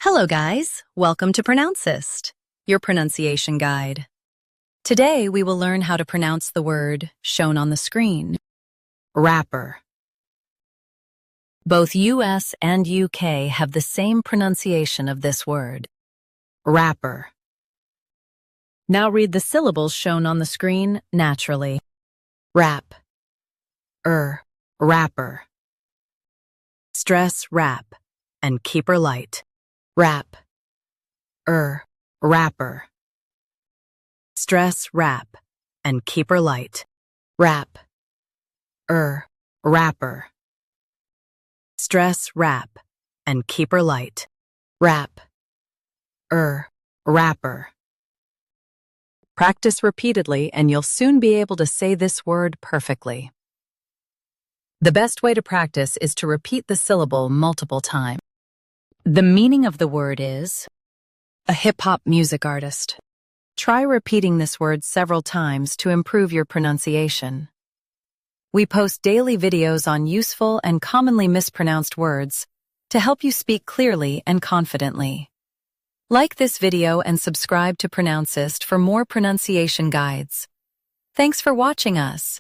Hello guys, welcome to Pronouncist, your pronunciation guide. Today we will learn how to pronounce the word shown on the screen, wrapper. Both US and UK have the same pronunciation of this word, wrapper. Now read the syllables shown on the screen naturally. Wrap, wrapper. Stress wrap and keep her light. Wrap, wrapper. Stress wrap and keep her light. Wrap, wrapper. Stress wrap and keep her light. Wrap, wrapper. Practice repeatedly and you'll soon be able to say this word perfectly. The best way to practice is to repeat the syllable multiple times. The meaning of the word is a hip-hop music artist. Try repeating this word several times to improve your pronunciation. We post daily videos on useful and commonly mispronounced words to help you speak clearly and confidently. Like this video and subscribe to Pronouncist for more pronunciation guides. Thanks for watching us.